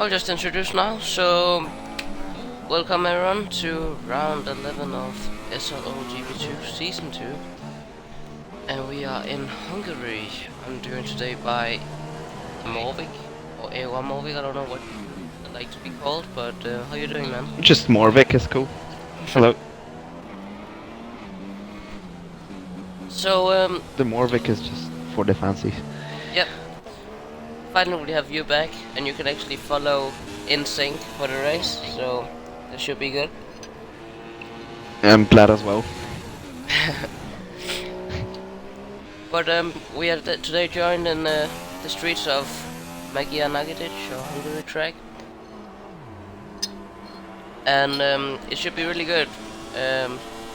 I'll just introduce now. So, welcome everyone to round 11 of SRL GP2 Season 2. And we are in Hungary. I'm joined today by Morvik, or Ewa Morvik, I don't know what I'd like to be called, but how you doing, man? Just Morvik is cool. Hello. So, The Morvik is just for the fancies. yep. Finally we have you back, and you can actually follow in sync for the race, so that should be good. I'm glad as well. But we are today joined in the streets of Magyar Nagadic, or Hungary track, and it should be really good.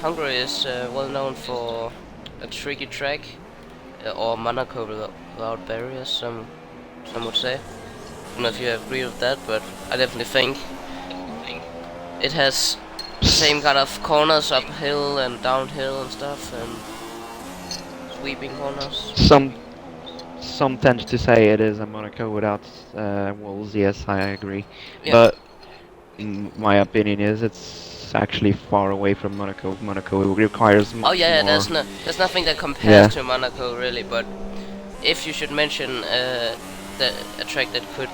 Hungary is well known for a tricky track, or Monaco without barriers. Some would say. I don't know if you agree with that, but I definitely think it has the same kind of corners, uphill and downhill and stuff, and sweeping corners. Some tend to say it is a Monaco without walls. Yes, I agree. Yeah. But my opinion is it's actually far away from Monaco. Monaco requires Oh much yeah, more. there's nothing that compares Yeah. to Monaco really. But if you should mention a track that could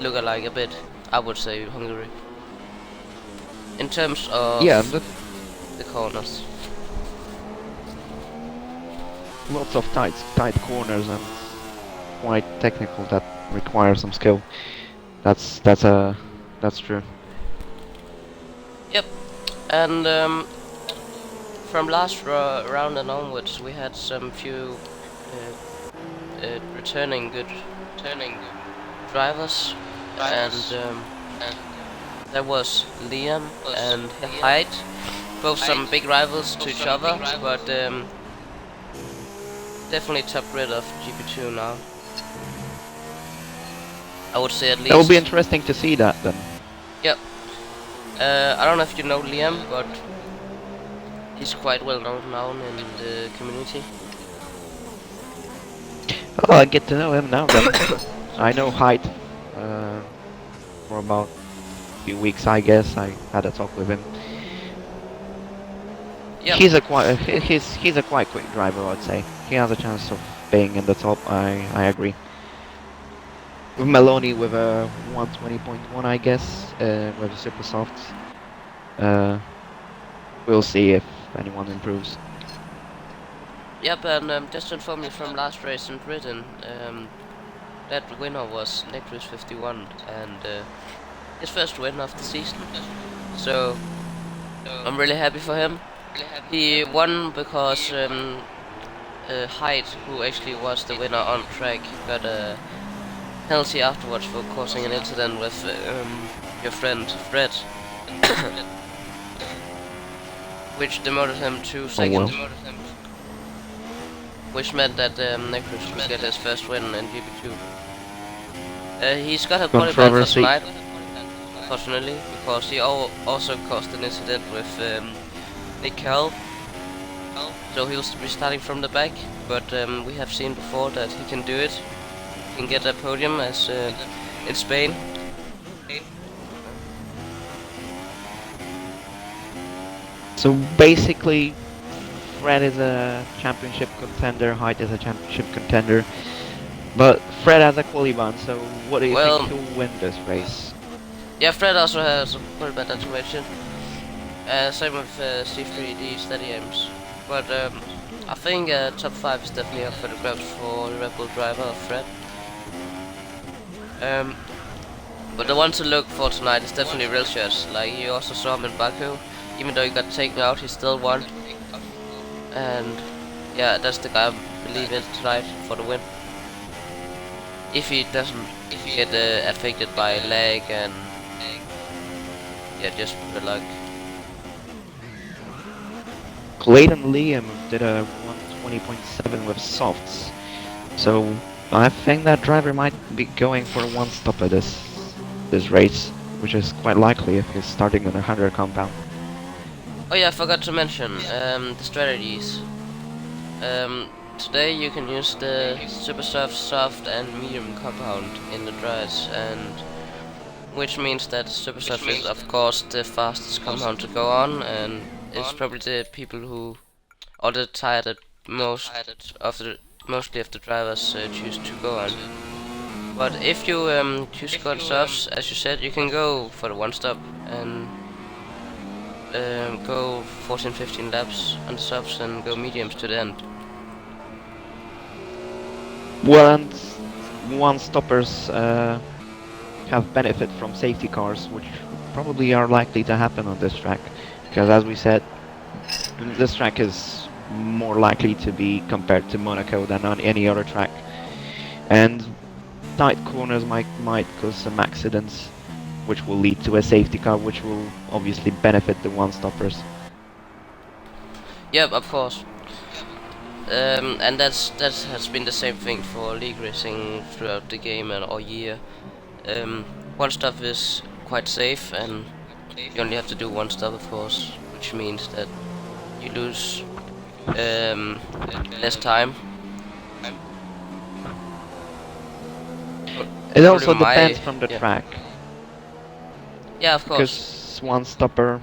look alike a bit, I would say Hungary. In terms of Yeah, the corners. lots of tight corners and quite technical that require some skill. That's true. Yep. And from last round and onwards, we had some few returning good drivers, and there was Liam and Hyde, both some big rivals to each other, but definitely top rid of GP2 now. I would say at least. That will be interesting to see that then. Yep. I don't know if you know Liam, but he's quite well known now in the community. Oh, I get to know him now then. I know Hyde for about a few weeks, I guess. I had a talk with him. Yep. He's a quite quick driver, I'd say. He has a chance of being in the top. I agree. With Maloney with a 120.1, I guess, with a super soft. We'll see if anyone improves. Yep, and just to inform you from last race in Britain, that winner was Necrus 51, and his first win of the season. So I'm really happy for him. He won because Hyde, who actually was the winner on track, got a penalty afterwards for causing an incident with your friend Fred, which demoted him to second. Well. Which meant that Necrus could get his first win in GP2. He's got a qualify for tonight, fortunately, because he also caused an incident with Nick Carroll. So he'll be starting from the back, but we have seen before that he can do it. He can get a podium as in Spain. So basically, Fred is a championship contender, Hyde is a championship contender, but Fred has a qualify. So what do you think he'll win this race? Yeah, Fred also has a pretty bad situation. Same with C3D steady aims. But I think top 5 is definitely up for the grabs for the Red Bull driver, Fred. But the one to look for tonight is definitely real shots. Like, you also saw him in Baku. Even though he got taken out, he still won. And yeah, that's the guy I believe in tonight for the win. If he doesn't get affected by lag and yeah, just good luck. Clayton Liam did a 120.7 with softs, so I think that driver might be going for one stop at this race, which is quite likely if he's starting on a 100 compound. Oh yeah, I forgot to mention the strategies. Today you can use the super soft, soft and medium compound in the dries, and which means that super soft is of course the fastest compound to go on, and it's probably the people who, or the tire that mostly of the drivers choose to go on. But if you choose to go on softs, as you said, you can go for the one stop and go 14-15 laps on the softs and go mediums to the end. Well, and one stoppers have benefit from safety cars, which probably are likely to happen on this track, because as we said, this track is more likely to be compared to Monaco than on any other track, and tight corners might cause some accidents, which will lead to a safety car, which will obviously benefit the one-stoppers. Yep, of course. And that has been the same thing for league racing throughout the game and all year. One stop is quite safe, and you only have to do one stop, of course, which means that you lose less time. It also Probably depends from the yeah. track, Yeah, of course. because one stopper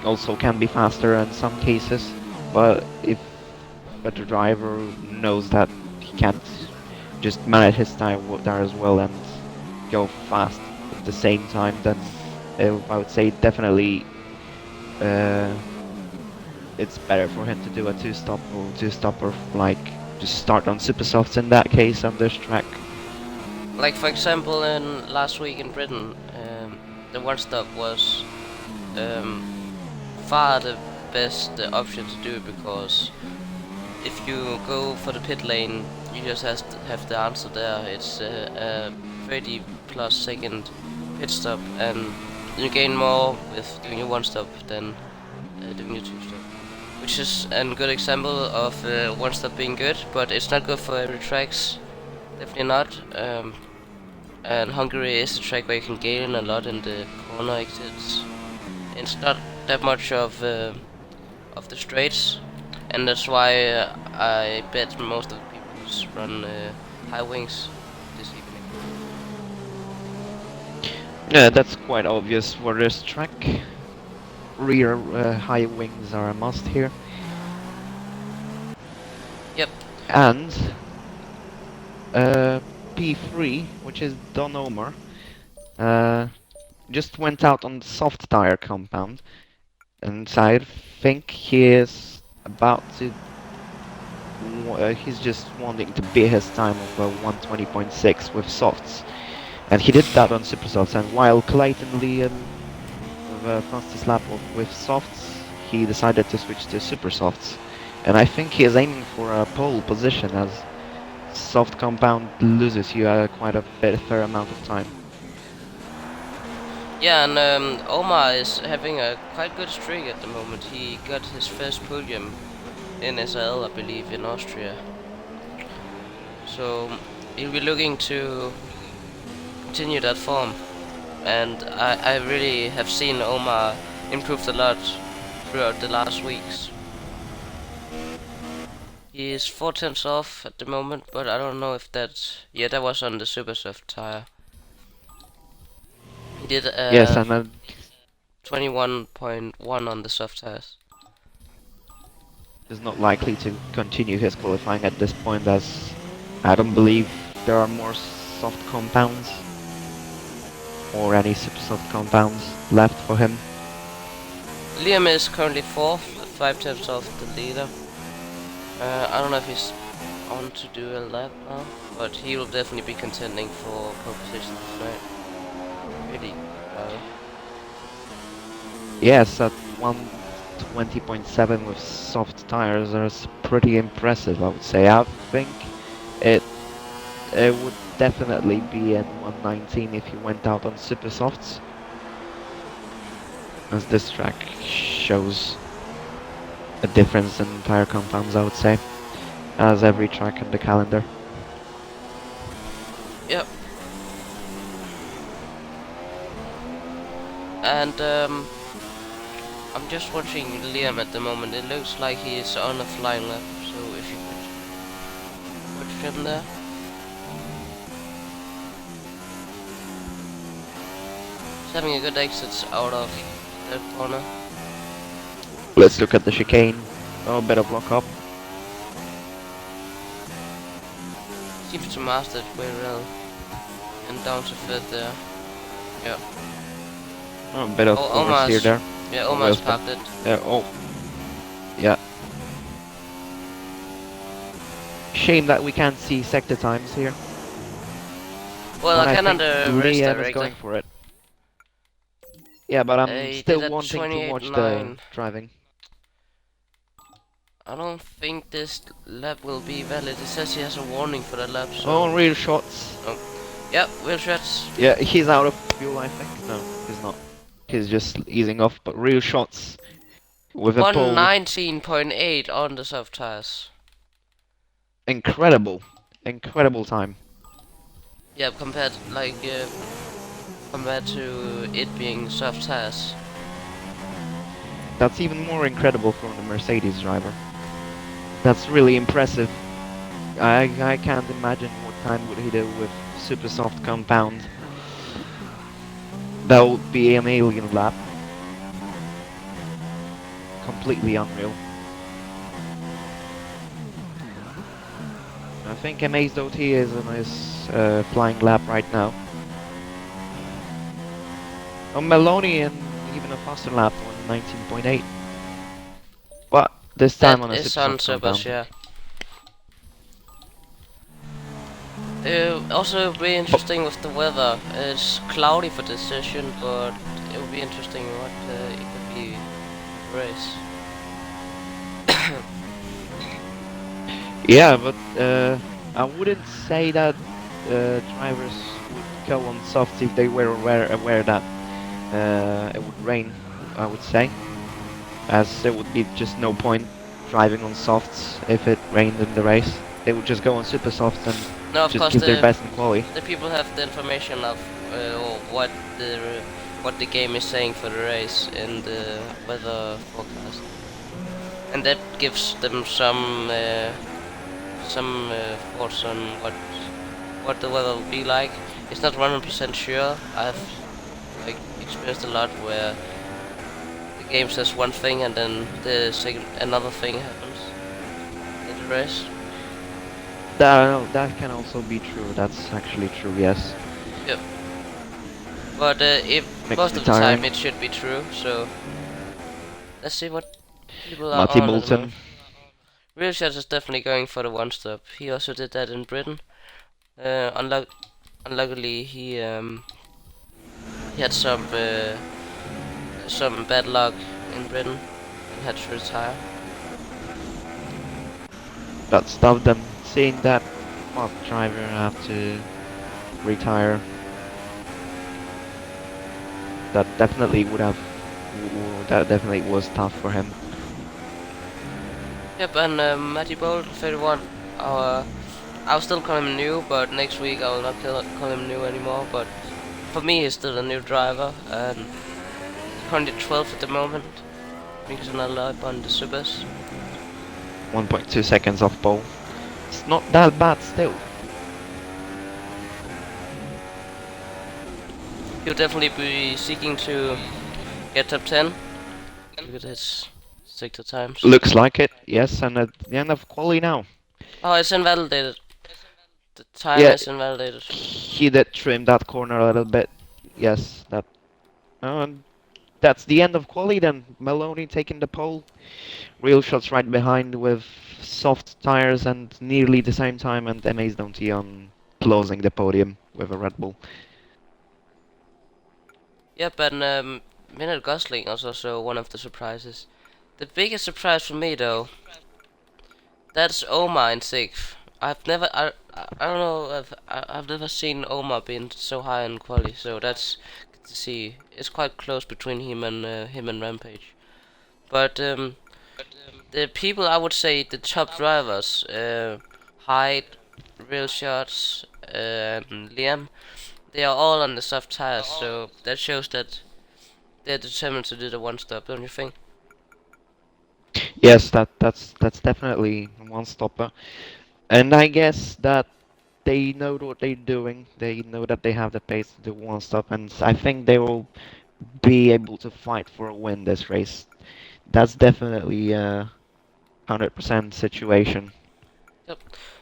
also can be faster in some cases, but if the driver knows that he can't just manage his time there as well and go fast at the same time, then I would say definitely it's better for him to do a two-stop or two-stopper, like just start on super softs in that case on this track. Like for example, in last week in Britain, the one stop was far the best option to do, because if you go for the pit lane, you just have the answer there. It's a 30 plus second pit stop, and you gain more with doing a one stop than doing a two stop. Which is a good example of one stop being good, but it's not good for every tracks. Definitely not. And Hungary is a track where you can gain a lot in the corner exits. It's not that much of the straights, and that's why I bet most of the people run high wings this evening. Yeah, that's quite obvious for this track. Rear high wings are a must here. Yep. And P3, which is Don Omar, just went out on the soft tire compound, and I think he is about to. He's just wanting to beat his time of 120.6 with softs, and he did that on super softs. And while Clayton Liam the fastest lap with softs, he decided to switch to super softs, and I think he is aiming for a pole position, as soft compound loses you quite a fair amount of time. Yeah, and Omar is having a quite good streak at the moment. He got his first podium in SRL, I believe, in Austria. So he'll be looking to continue that form. And I really have seen Omar improved a lot throughout the last weeks. He is 4 tenths off at the moment, but I don't know if that's... Yeah, that was on the super soft tire. He did Yes, and 21.1 on the soft tires. is not likely to continue his qualifying at this point, as I don't believe there are more soft compounds or any super soft compounds left for him. Liam is currently 4th, 5 tenths off the leader. I don't know if he's on to do a lap now, but he will definitely be contending for pole position tonight. Really Yes, at 120.7 with soft tires is pretty impressive, I would say. I think it would definitely be at 119 if he went out on super softs, as this track shows a difference in tire compounds, I would say, as every track in the calendar. Yep. And I'm just watching Liam at the moment. It looks like he is on a flying lap, so if you could watch him there. He's having a good exit out of that corner. Let's look at the chicane. Oh, bit of lock up. Seems to master it very well. And down to fifth there. Yeah. Oh, a bit of Oh, oversteer there. Yeah, Oh, Omar's wheels parked it. oh. Yeah. Shame that we can't see sector times here. Well, But I I can think under race Liam is director. going for it. Yeah, but I'm He did still at wanting to watch the 28.9. driving. I don't think this lap will be valid. It says he has a warning for that lap, so... Oh, real shots. Yep, wheel shots. Yeah, he's out of fuel, I think. No, he's not. He's just easing off, but real shots with a pole. 119.8 on the soft tires. Incredible. Incredible time. Yeah, compared to it being soft tires. That's even more incredible from the Mercedes driver. That's really impressive. I can't imagine what time would he do with super soft compound. That would be an alien lap. Completely unreal. I think Amazed OT is on his flying lap right now. Oh, Maloney and even a faster lap on 19.8. But this time on a super soft compound. Yeah. Also be interesting with the weather. It's cloudy for this session, but it will be interesting what it could be race. Yeah, but I wouldn't say that drivers would go on softs if they were aware that it would rain, I would say. As there would be just no point driving on softs if it rained in the race. They would just go on super softs and No, of just course give their best in quali. the people have the information of what the game is saying for the race in the weather forecast, and that gives them some thoughts on what the weather will be like. It's not 100% sure. I've experienced a lot where the game says one thing and then another thing happens in the race. That can also be true. That's actually true, yes. Yep. But if most of the time it should be true, so let's see what people are Matty on. Bolton. Real Shots is definitely going for the one stop. He also did that in Britain. Unluckily, he had some bad luck in Britain and had to retire. That stopped them. Seeing that fast driver have to retire, that definitely would have. That definitely was tough for him. Yep, and Matty Bolt, 31. I'll still call him new, but next week I will not call him new anymore. But for me, he's still a new driver, and he's currently 12th at the moment. Because another lap on the supers. 1.2 seconds off pole. It's not that bad still. He'll definitely be seeking to get top 10. Look at his sector times. Looks like it, yes, and at the end of quali now. Oh, it's invalidated. The time is invalidated. He did trim that corner a little bit. Yes, that. That's the end of quali then. Maloney taking the pole. Real shots right behind with soft tires and nearly the same time, and Amazed OT on closing the podium with a Red Bull. Yep, and Minute Gosling was also one of the surprises. The biggest surprise for me, though, that's Omar in 6th. I don't know, I've never seen Omar being so high in quali, so that's good to see. It's quite close between him and Rampage. But the people, I would say the top drivers, Hyde, Real Shots, and Liam, they are all on the soft tires, so that shows that they're determined to do the one stop, don't you think? Yes, that's definitely one stopper, and I guess that they know what they're doing. They know that they have the pace to do one stop, and I think they will be able to fight for a win this race. That's definitely a 100% situation. Yep.